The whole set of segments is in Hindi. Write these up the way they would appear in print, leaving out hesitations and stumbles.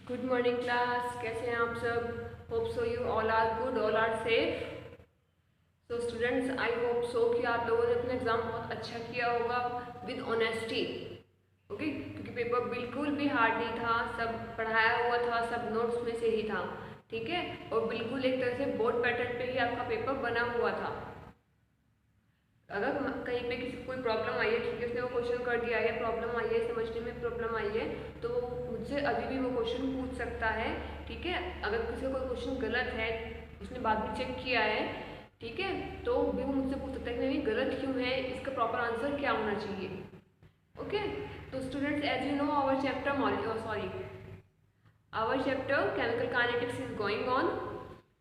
गुड मॉर्निंग क्लास, कैसे हैं आप सब। Hope so you all are good, all are safe. So students, I hope so कि आप लोगों ने अपना एग्ज़ाम बहुत अच्छा किया होगा विद ऑनेस्टी। ओके, क्योंकि पेपर बिल्कुल भी हार्ड नहीं था, सब पढ़ाया हुआ था, सब नोट्स में से ही था। ठीक है, और बिल्कुल एक तरह से बोर्ड पैटर्न पे ही आपका पेपर बना हुआ था। अगर कहीं पे किसी कोई प्रॉब्लम आई है, ठीक है, उसने वो क्वेश्चन कर दिया है, प्रॉब्लम आई है, समझने में प्रॉब्लम आई है, तो वो मुझसे अभी भी वो क्वेश्चन पूछ सकता है। ठीक है, अगर किसी का कोई क्वेश्चन गलत है, उसने बाद में चेक किया है, ठीक है, तो भी वो मुझसे पूछ सकता है कि नहीं गलत क्यों है, इसका प्रॉपर आंसर क्या होना चाहिए। ओके, तो students, as you know our chapter sorry our chapter chemical kinetics is going on.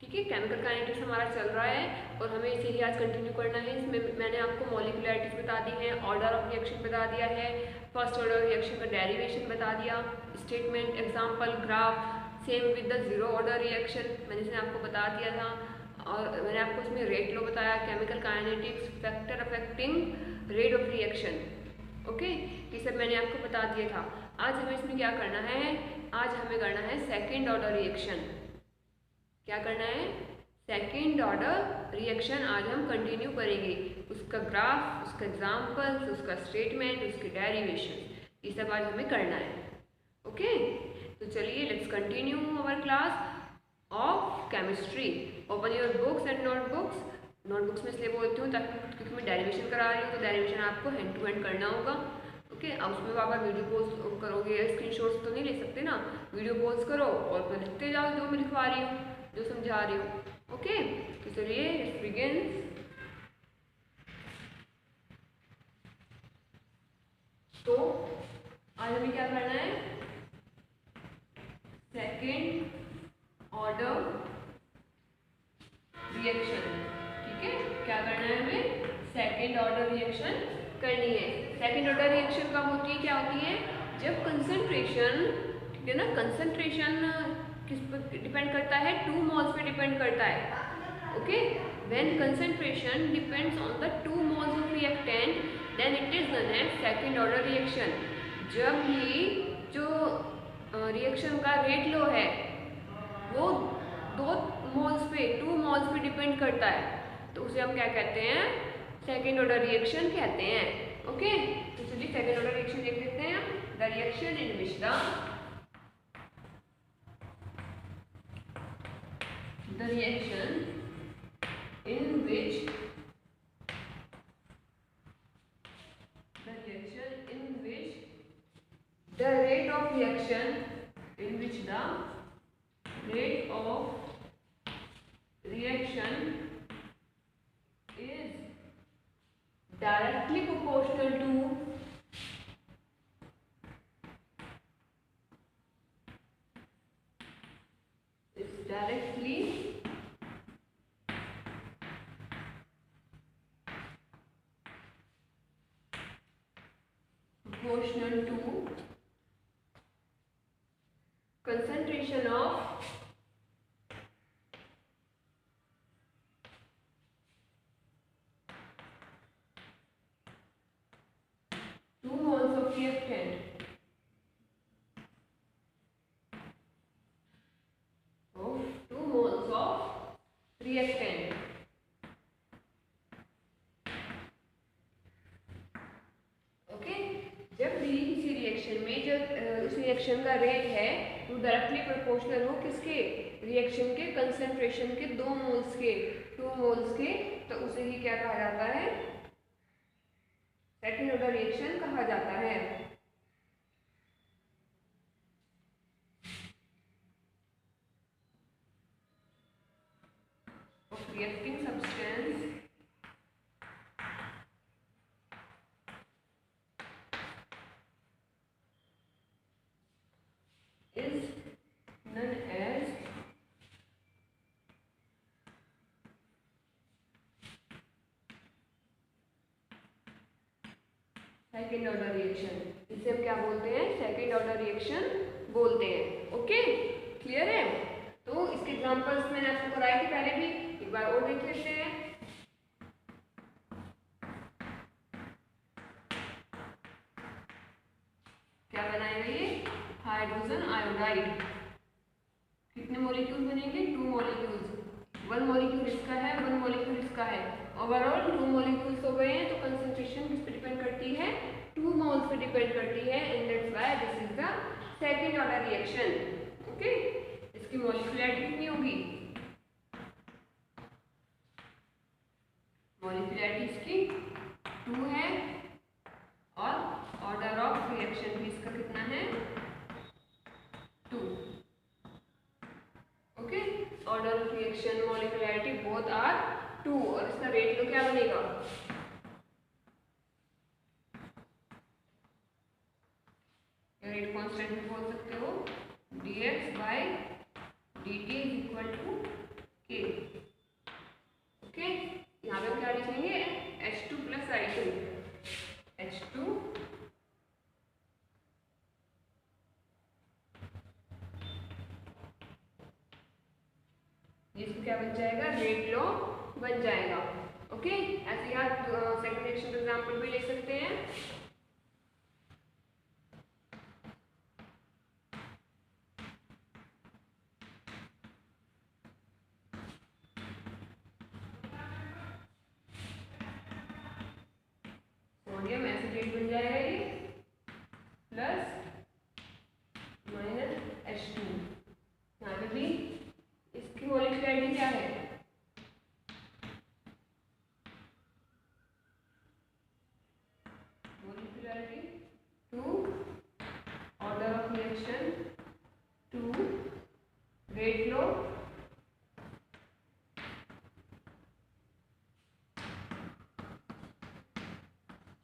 ठीक है, केमिकल काइनेटिक्स हमारा चल रहा है और हमें इसे ही आज कंटिन्यू करना है। इसमें मैंने आपको मॉलिक्यूलरिटीज बता दी है, ऑर्डर ऑफ रिएक्शन बता दिया है, फर्स्ट ऑर्डर रिएक्शन का डेरिवेशन बता दिया, statement, example, graph, same with the zero order reaction मैंने इसमें आपको बता दिया था। और मैंने आपको इसमें रेट लो बताया, chemical kinetics, factor affecting rate of reaction. Okay, ये सब मैंने आपको बता दिया था। आज हमें इसमें क्या करना है, आज हमें करना है सेकेंड ऑर्डर रिएक्शन। क्या करना है, सेकेंड ऑर्डर रिएक्शन आज हम कंटिन्यू करेंगे। उसका ग्राफ, उसका एग्जाम्पल्स, उसका स्टेटमेंट, उसके डेरिवेशन, ये सब आज हमें करना है। ओके, तो चलिए let's continue our class of chemistry. Open your books and notebooks. Notebooks में इसलिए बोलती हूँ ताकि क्योंकि मैं डेरिवेशन करा रही हूँ, तो डेरिवेशन आपको हैंड टू हैंड करना होगा। ओके, अब उसमें आप वीडियो पोज करोगे, स्क्रीनशॉट्स तो नहीं ले सकते ना, वीडियो पोज करो और फिर लिखते जाओ जो मैं लिखवा रही हूँ, जो समझा रही हूँ। ओके, तो चलिए लेट्स बिगिन। तो आज हमें क्या करना है, सेकेंड ऑर्डर रिएक्शन। ठीक है, क्या करना है हमें, सेकेंड ऑर्डर रिएक्शन करनी है। सेकेंड ऑर्डर रिएक्शन कब होती है, क्या होती है, जब कंसंट्रेशन, ठीक है ना, कंसंट्रेशन किस पर डिपेंड करता है, 2 मोल्स पे डिपेंड करता है। Okay, when concentration depends on the 2 moles of reactant then it is known as second order reaction. जब भी जो रिएक्शन का रेट लो है वो 2 मोल्स पे डिपेंड करता है, तो उसे हम क्या कहते हैं, सेकेंड ऑर्डर रिएक्शन कहते हैं। ओके, तो चलिए सेकेंड ऑर्डर रिएक्शन देख लेते हैं। The reaction in which the reaction in which the reaction in which the rate of reaction in which the rate of reaction is directly proportional to proportional to concentration of two moles of reactant of 2 moles of reactant। Okay, जब भी किसी रिएक्शन में जब उस रिएक्शन का रेट है वो डायरेक्टली प्रोपोर्शनल हो किसके, रिएक्शन के कंसंट्रेशन के 2 मोल्स के, 2 मोल्स के, तो उसे ही क्या कहा जाता है, सेकेंड ऑर्डर रिएक्शन कहा जाता है। Of reacting substance is known as second order reaction. इसे हम क्या बोलते हैं, सेकेंड ऑर्डर रिएक्शन बोलते हैं। ओके, क्लियर है। तो इसके एग्जांपल्स मैंने आपको कराए थे पहले भी, एक बार और देख लेते हैं। क्या बनाए हुए, हाइड्रोजन आयोडाइड। मॉलिक्यूल बनेंगे, 2 मॉलिक्यूल्स, 1 मॉलिक्यूल इसका है, 1 मॉलिक्यूल इसका है, ओवरऑल 2 मॉलिक्यूल्स हो गए हैं। तो कंसंट्रेशन किस पे डिपेंड करती है, 2 मोल्स पे डिपेंड करती है, and that's why this is the second order reaction. Okay, इसकी मॉलिक्यूलरिटी कितनी होगी, मॉलिक्यूलरिटी इसकी 2 है, और ऑर्डर ऑफ रिएक्शन भी इसका कितना है, 2। Okay, order of reaction, molecularity both are 2, और इसका रेट लो क्या बनेगा, रेट कांस्टेंट भी बोल सकते हो, dx by dt is equal to k। Okay, यहाँ पे क्या लिखेंगे, H2 प्लस I2, H2 इसको क्या बन जाएगा, रेट लॉ बन जाएगा। ओके, ऐसे आप सेकंड रिएक्शन एग्जांपल भी ले सकते हैं। सोडियम एसिटेट बन जाएगा ये, प्लस माइनस H2, यहाँ पे भी इसकी मॉलिक्यूलरिटी क्या है, molecularity 2, order of reaction 2, rate low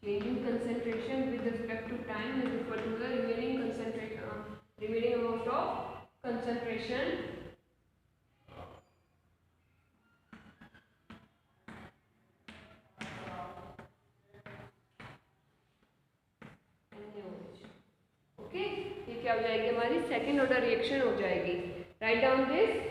changing concentration with respect to time is equal to the remaining concentration, remaining amount of concentration okay. ये क्या हो जाएगी, हमारी सेकेंड ऑर्डर रिएक्शन हो जाएगी। राइट डाउन दिस,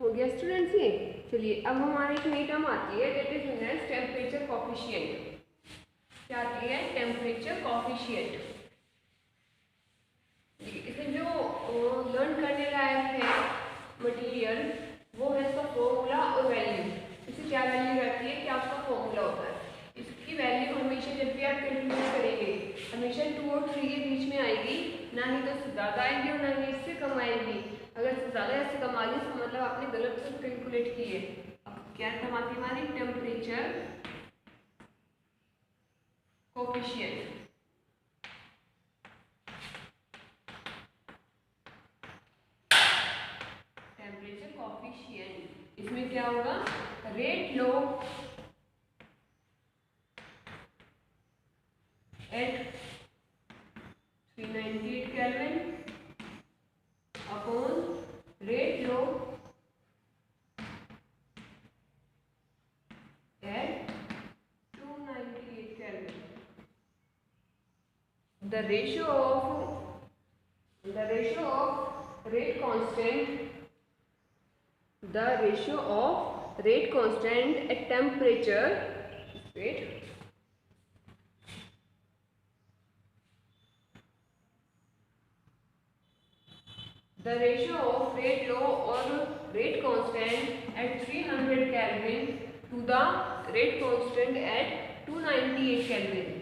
हो गया स्टूडेंट्स ये। चलिए अब हमारी एक नई टर्म आती है, that is known as temperature coefficient. क्या आती है, टेम्परेचर कोफिशिएंट। इसमें जो लर्न करने लायक है मटेरियल, वो है इसका फॉर्मूला और वैल्यू। इससे क्या वैल्यू रहती है, क्या उसका फॉर्मूला होता है। इसकी वैल्यू हमेशा जब भी आप कैलकुलेट करेंगे, हमेशा 2 और 3 के बीच में आएगी, ना ही तो इससे ज़्यादा आएगी और ना ही इससे कम आएगी। अगर इससे ज़्यादा इससे कम आ गई तो मतलब आपने गलत से कैलकुलेट की है। अब क्या टर्म आती है हमारी, टेम्परेचर कोफिशिएंट। टेम्परेचर कोफिशिएंट, इसमें क्या होगा, rate low at 398 Kelvin upon rate low at 298 Kelvin. The ratio of rate constant at temperature, wait, the ratio of rate law or rate constant at 300 Kelvin to the rate constant at 298 Kelvin.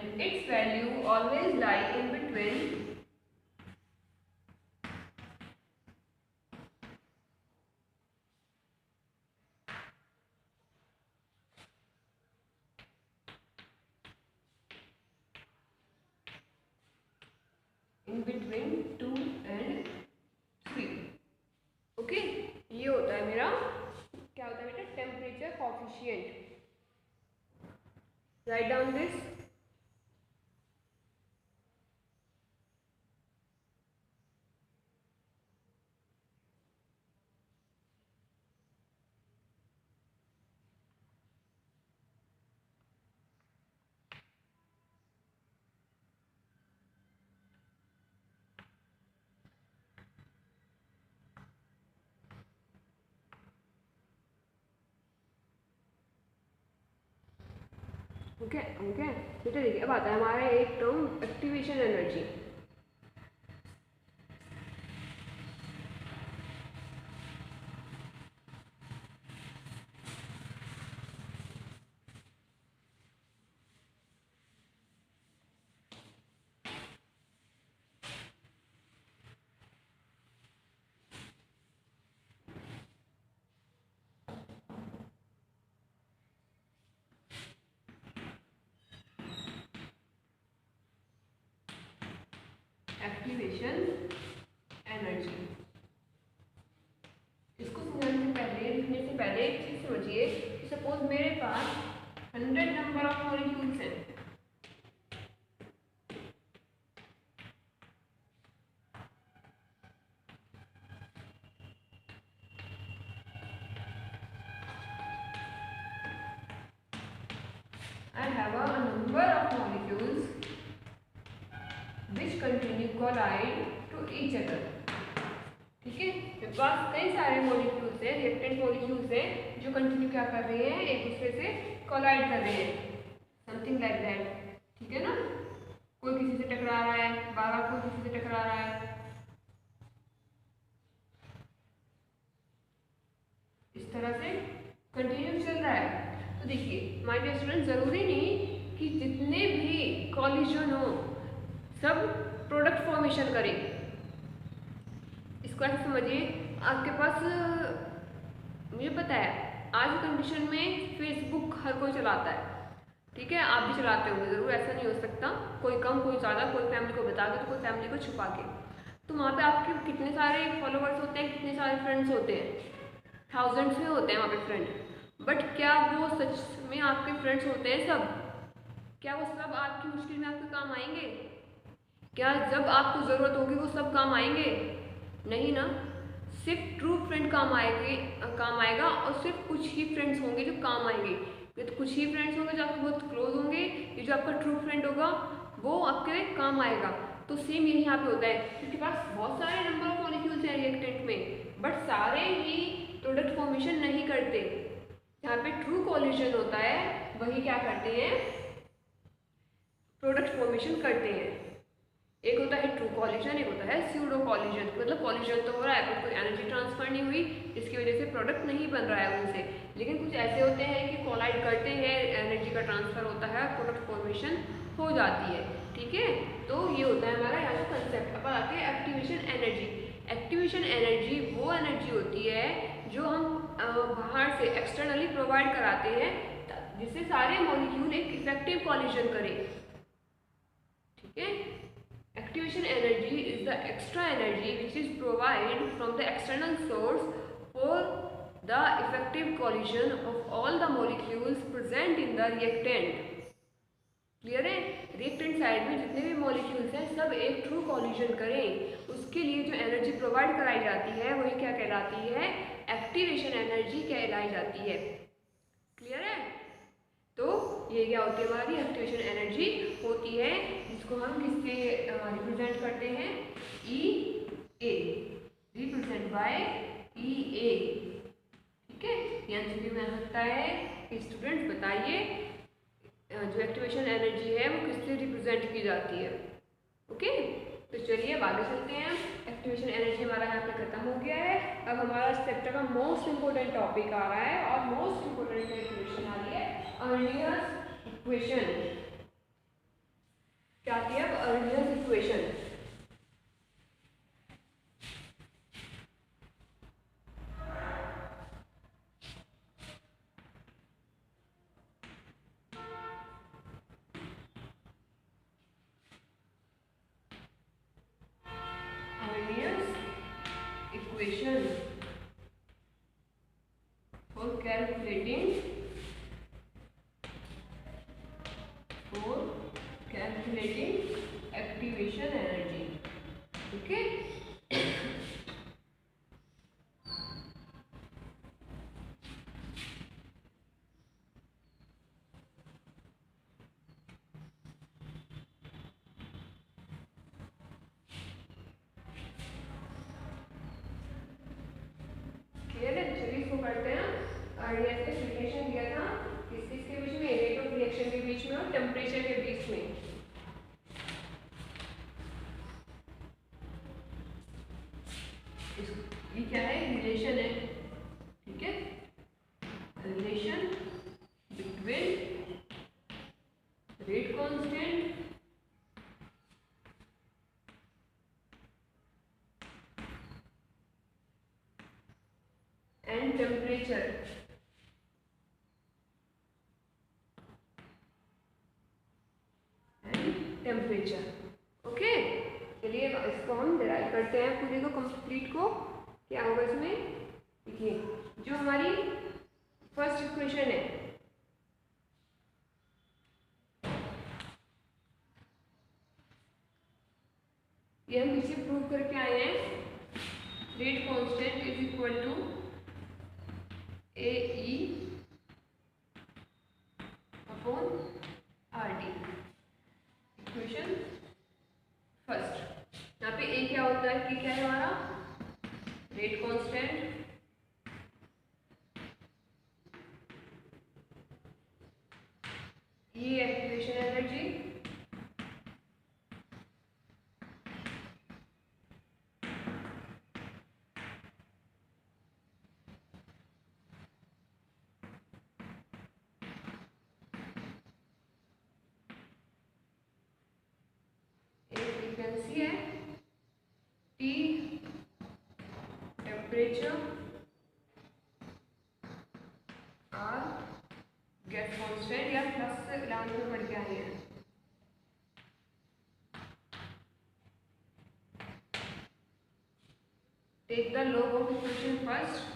and its value always lie in between between 2 and 3. Okay, ये होता है मेरा, क्या होता है बेटा, temperature coefficient. Right down this. Okay okay बेटा, देखिए अब आता है हमारा एक term activation energy. Activation energy, इसको समझने से पहले, लिखने से पहले एक चीज समझिए कि सपोज मेरे पास 100 नंबर ऑफ मॉलिक्यूल्स हैं. I have a number of molecules which continue collide to each other. ठीक है, मेरे पास कई सारे मॉलिक्यूल्स हैं, रिएक्टेंट मॉलिक्यूल्स हैं जो कंटिन्यू क्या कर रहे हैं, एक दूसरे से कोलाइड कर रहे हैं, समथिंग लाइक दैट. ठीक है ना, कोई किसी से टकरा रहा है, बार-बार कोई किसी से टकरा रहा है, इस तरह से कंटिन्यू चल रहा है. तो देखिए माय डियर स्टूडेंट, जरूरी नहीं कि जितने भी कॉलिजन हो सब प्रोडक्ट फॉर्मेशन करें. इसको ऐसे समझिए, आपके पास, मुझे पता है आज की कंडीशन में फेसबुक हर कोई चलाता है. ठीक है, आप भी चलाते होंगे जरूर, ऐसा नहीं हो सकता, कोई कम कोई ज़्यादा, कोई फैमिली को बता के तो कोई फैमिली को छुपा के. तो वहाँ पे आपके कितने सारे फॉलोअर्स होते हैं, कितने सारे फ्रेंड्स होते हैं, थाउजेंड्स में होते हैं वहाँ पे फ्रेंड. बट क्या वो सच में आपके फ्रेंड्स होते हैं सब? क्या वो सब आपकी मुश्किल में आपके काम आएंगे? क्या जब आपको ज़रूरत होगी वो सब काम आएंगे? नहीं ना. सिर्फ ट्रू फ्रेंड काम आएगा और सिर्फ कुछ ही फ्रेंड्स होंगे जो काम आएंगे. ये तो कुछ ही फ्रेंड्स होंगे जो आपके बहुत क्लोज होंगे, ये जो आपका ट्रू फ्रेंड होगा वो आपके काम आएगा. तो सेम यही यहाँ पे होता है, क्योंकि पास बहुत सारे नंबर ऑफ मॉलिक्यूल्स हैं रिएक्टेंट में, बट सारे ही प्रोडक्ट फॉर्मेशन नहीं करते. जहाँ पे ट्रू कोलिजन होता है वही क्या करते हैं, प्रोडक्ट फॉर्मेशन करते हैं. एक होता है ट्रू कॉलिजन, एक होता है स्यूडो कॉलिजन. मतलब कॉलिजन तो हो रहा है पर कोई एनर्जी ट्रांसफर नहीं हुई, जिसकी वजह से प्रोडक्ट नहीं बन रहा है उनसे. लेकिन कुछ ऐसे होते हैं कि कोलाइड करते हैं, एनर्जी का ट्रांसफर होता है, प्रोडक्ट फॉर्मेशन हो जाती है. ठीक है, तो ये होता है हमारा यहाँ का कंसेप्ट. अब आते हैं एक्टिवेशन एनर्जी. एक्टिवेशन एनर्जी वो एनर्जी होती है जो हम बाहर से एक्सटर्नली प्रोवाइड कराते हैं, जिससे सारे मॉलिक्यूल एक इफेक्टिव कॉलिजन करें. ठीक है, activation energy is the extra energy which is provided from the external source for the effective collision of all the molecules present in the reactant. Clear है, रिएक्टेंट साइड में जितने भी मॉलिक्यूल्स हैं सब एक ट्रू कॉलिजन करें, उसके लिए जो एनर्जी प्रोवाइड कराई जाती है वही क्या कहलाती है, एक्टिवेशन एनर्जी कहलाई जाती है. क्लियर है, तो ये क्या होती है, हमारी एक्टिवेशन एनर्जी होती है, जिसको हम किससे रिप्रेजेंट करते हैं, ई ए, रिप्रेजेंट बाय ई ए. ठीक है, एमसीक्यू में सकता है कि स्टूडेंट्स बताइए जो एक्टिवेशन एनर्जी है वो किससे रिप्रेजेंट की जाती है. ओके, तो चलिए अब आगे चलते हैं. एक्टिवेशन एनर्जी हमारा यहाँ पे खत्म हो गया है. अब हमारा इस चैप्टर का मोस्ट इम्पोर्टेंट टॉपिक आ रहा है, और मोस्ट इम्पोर्टेंट इक्वेशन आ रही है Arrhenius equation. Alternating activation energy. Okay, clear है? चलिए इसको करते हैं। अर्लियर ने रिलेशन दिया था किस किस के बीच में, रेट ऑफ रिएक्शन के बीच में और टेम्परेचर के बीच में। ये क्या है? रिलेशन है, ठीक है, relation between rate constant and temperature. Temperature, okay. चलिए इसको हम डिराइव करते हैं पूरे को, कंप्लीट को। क्या होगा इसमें? देखिए, जो हमारी फर्स्ट इक्वेशन है, ये हम पीछे प्रूव करके आए हैं। Rate constant is equal to A E upon R D. Equation first, यहाँ पे ए क्या होता है कि क्या है हमारा? रेट कांस्टेंट ये एक्टिवेशन एनर्जी फ्रीक्वेंसी है, T temperature, R gas constant, या प्लस 11 में पढ़ के आए हैं। Take the log of equation first,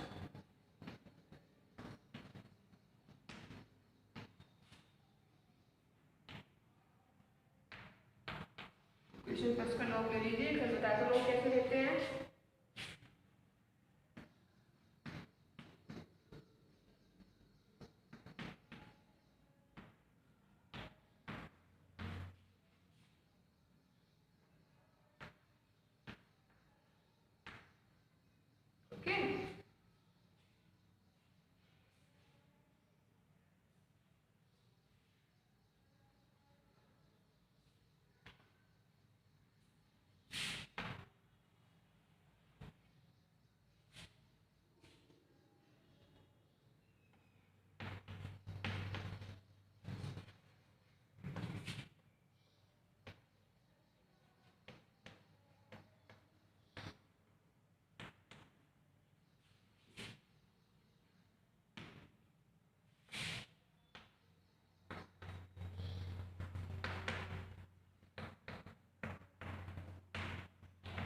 equation first का लॉग ले लीजिए। फिर बता दो लॉग कैसे लेते हैं। ओके,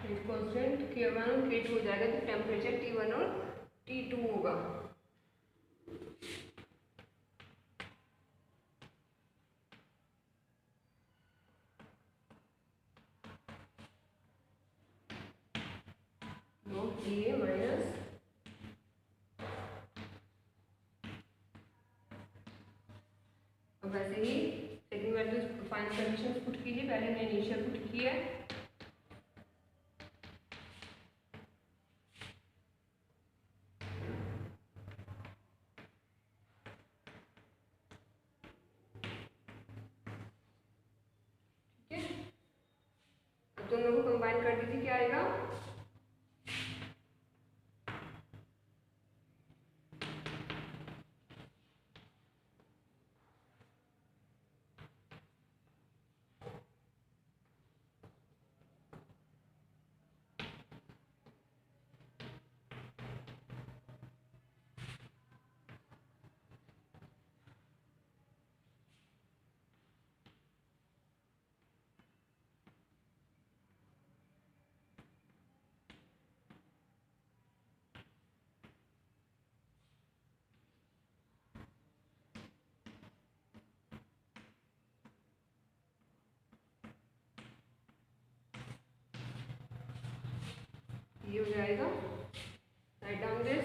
रेट कांस्टेंट K1 और K2 हो जाएगा, तो टेम्परेचर T1 और T2 होगा। लॉग ए माइनस वैसे ही second value final conditions put कीजिए। पहले मैंने इनिशियल पुट की है, ठीक है। अब दोनों को कंबाइन कर दीजिए, क्या आएगा? ये हो जाएगा, write down this,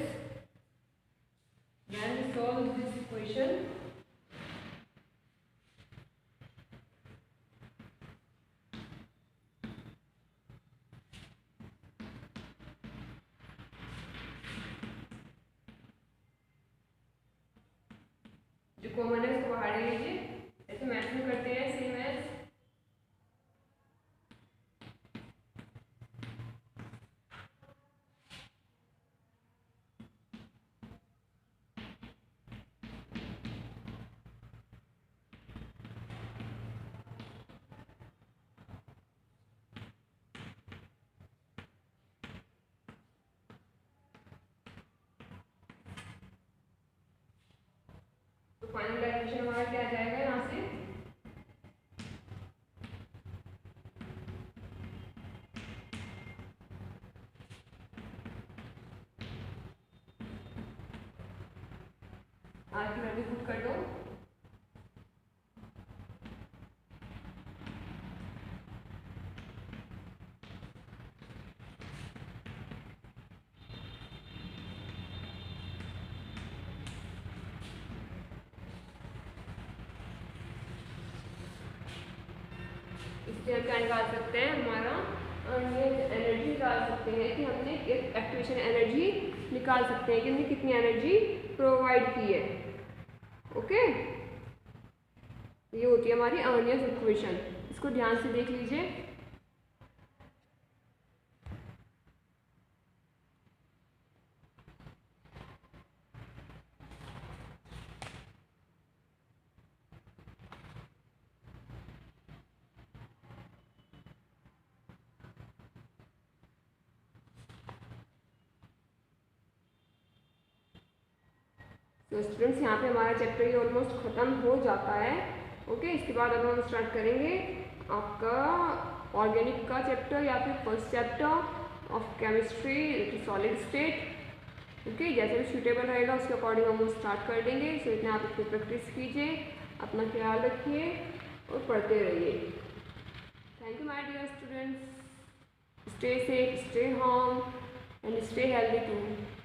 then solve this equation. जो कॉमन है उसको बाहर ले लीजिए, ऐसे मैथ में करते हैं सेम एज। तो फाइनल डेरिवेशन हमारा क्या आ जाएगा यहाँ से, आज की वैल्यू पुट कर दो, इससे हम क्या निकाल सकते हैं, हमारा एनर्जी निकाल सकते हैं कि हमने एक एक्टिवेशन एनर्जी निकाल सकते हैं कि हमने कितनी एनर्जी प्रोवाइड की है। ओके, ये होती है हमारी अर्नियस इक्वेशन, इसको ध्यान से देख लीजिए। तो स्टूडेंट्स यहाँ पे हमारा चैप्टर ये ऑलमोस्ट ख़त्म हो जाता है। ओके, इसके बाद अब हम स्टार्ट करेंगे आपका ऑर्गेनिक का चैप्टर या फिर first chapter of chemistry solid state. Okay, जैसे भी सूटेबल रहेगा उसके अकॉर्डिंग हम स्टार्ट कर देंगे। सो इतना आप इसकी प्रैक्टिस कीजिए, अपना ख्याल रखिए और पढ़ते रहिए। Thank you my dear students, stay safe, stay home and stay healthy to.